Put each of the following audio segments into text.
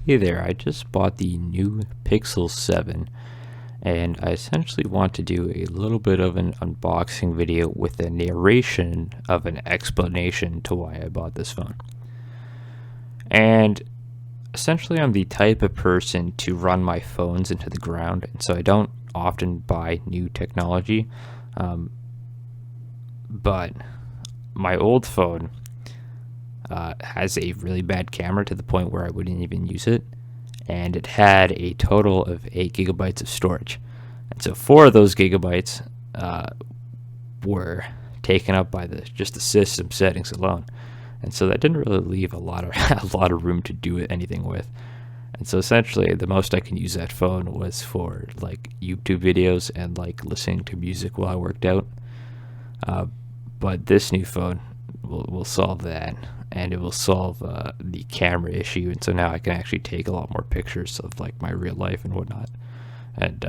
Hey there, I just bought the new Pixel 7 and I essentially want to do a little bit of an unboxing video with a narration of an explanation to why I bought this phone. And essentially I'm the type of person to run my phones into the ground, and so I don't often buy new technology. But my old phone has a really bad camera to the point where I wouldn't even use it, and it had a total of 8 gigabytes of storage, and so 4 of those gigabytes were taken up by the system settings alone, and so that didn't really leave a lot of a lot of room to do anything with. And so essentially the most I can use that phone was for like YouTube videos and like listening to music while I worked out. But this new phone will solve that, and it will solve the camera issue, and so now I can actually take a lot more pictures of like my real life and whatnot, and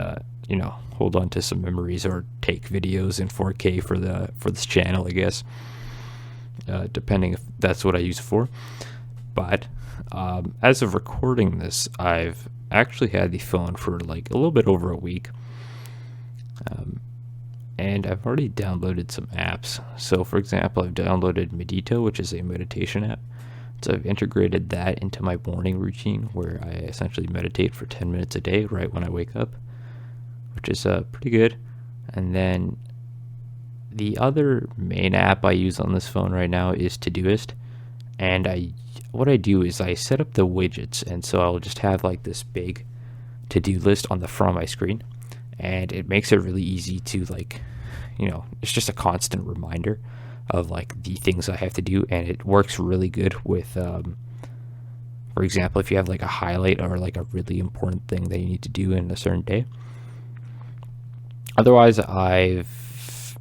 hold on to some memories or take videos in 4K for this channel, I guess, depending if that's what I use it for. But as of recording this, I've actually had the phone for like a little bit over a week. And I've already downloaded some apps. So for example, I've downloaded Medito, which is a meditation app. So I've integrated that into my morning routine, where I essentially meditate for 10 minutes a day right when I wake up, which is pretty good. And then the other main app I use on this phone right now is Todoist. And what I do is I set up the widgets, and so I'll just have like this big to-do list on the front of my screen, and it makes it really easy to it's just a constant reminder of like the things I have to do, and it works really good with for example, if you have like a highlight or like a really important thing that you need to do in a certain day. Otherwise, I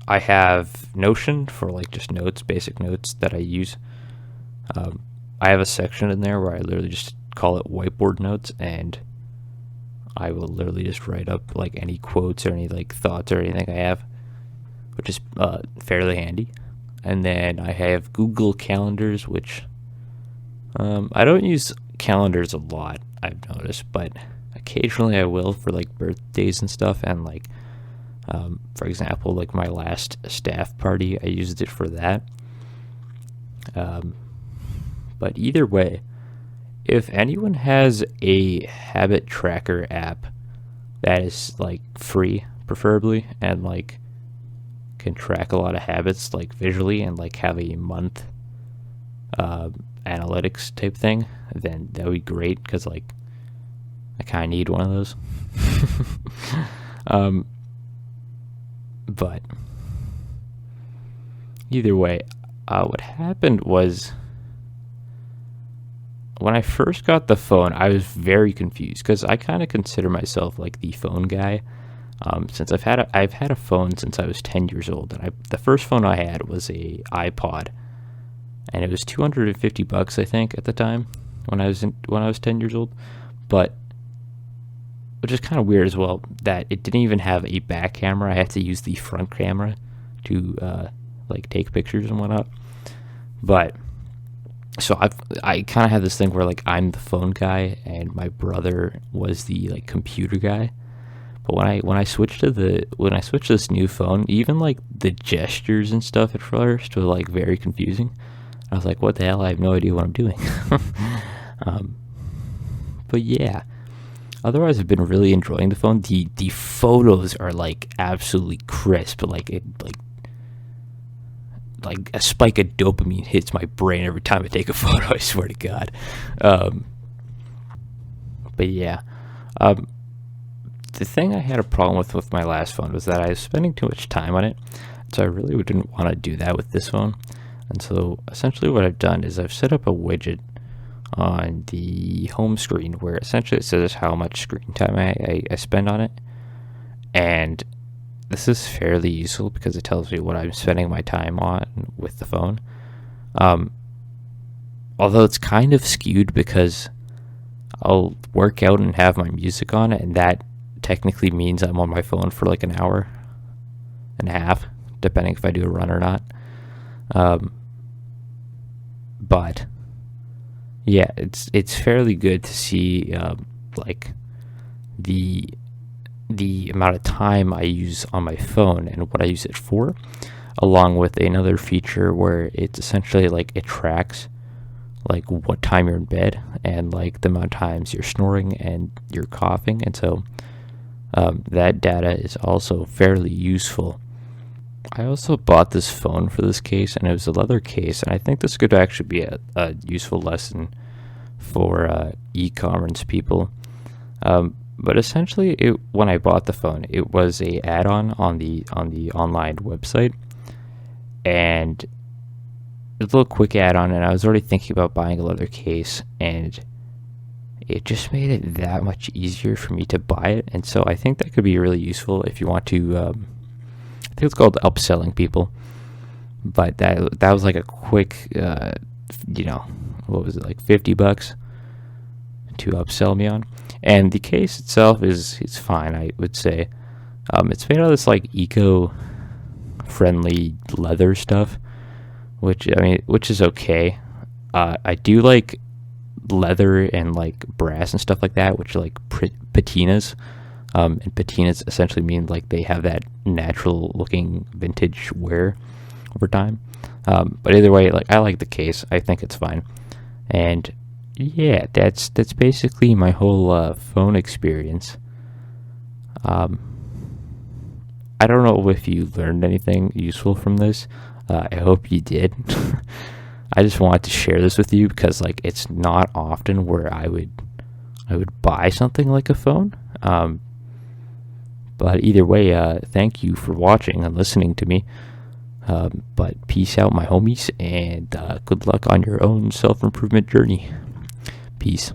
have Notion for like just notes, basic notes that I use. I have a section in there where I literally just call it whiteboard notes, and I will literally just write up like any quotes or any like thoughts or anything I have, which is fairly handy. And then I have Google Calendars, which I don't use calendars a lot, I've noticed, but occasionally I will for like birthdays and stuff. And like for example, like my last staff party, I used it for that. But either way, if anyone has a habit tracker app that is like free, preferably, and like can track a lot of habits like visually and like have a month analytics type thing, then that would be great, because like I kind of need one of those. But either way, what happened was, when I first got the phone, I was very confused, because I kind of consider myself like the phone guy. Since I've had a phone since I was 10 years old, and the first phone I had was a iPod, and it was $250, I think, at the time when I was 10 years old. But which is kind of weird as well, that it didn't even have a back camera. I had to use the front camera to like take pictures and whatnot. But so I kind of had this thing where like I'm the phone guy and my brother was the like computer guy. But when I switched to this new phone, even like the gestures and stuff at first were like very confusing. I was like, what the hell? I have no idea what I'm doing. But yeah, otherwise I've been really enjoying the phone. The photos are like absolutely crisp. Like a spike of dopamine hits my brain every time I take a photo, I swear to God. But yeah, the thing I had a problem with my last phone was that I was spending too much time on it, so I really didn't want to do that with this phone. And so essentially what I've done is I've set up a widget on the home screen where essentially it says how much screen time I spend on it. And this is fairly useful because it tells me what I'm spending my time on with the phone. Although it's kind of skewed, because I'll work out and have my music on, and that technically means I'm on my phone for like an hour and a half, depending if I do a run or not. But Yeah, it's fairly good to see like the the amount of time I use on my phone and what I use it for, along with another feature where it's essentially like it tracks like what time you're in bed and like the amount of times you're snoring and you're coughing, and so that data is also fairly useful. I also bought this phone for this case, and it was a leather case, and I think this could actually be a useful lesson for e-commerce people. But essentially, when I bought the phone, it was a add-on on the online website, and it was a little quick add-on. And I was already thinking about buying a leather case, and it just made it that much easier for me to buy it. And so I think that could be really useful if you want to. I think it's called upselling people, but that was like a quick, what was it, like $50 to upsell me on. And the case itself is fine, I would say. It's made out of this like eco-friendly leather stuff, which is okay. I do like leather and like brass and stuff like that, which are like patinas. And patinas essentially mean like they have that natural looking vintage wear over time. But either way, like I like the case. I think it's fine. And yeah, that's basically my whole phone experience. I don't know if you learned anything useful from this. I hope you did. I just wanted to share this with you because like it's not often where I would buy something like a phone. But either way, thank you for watching and listening to me. But peace out, my homies, and good luck on your own self-improvement journey. Peace.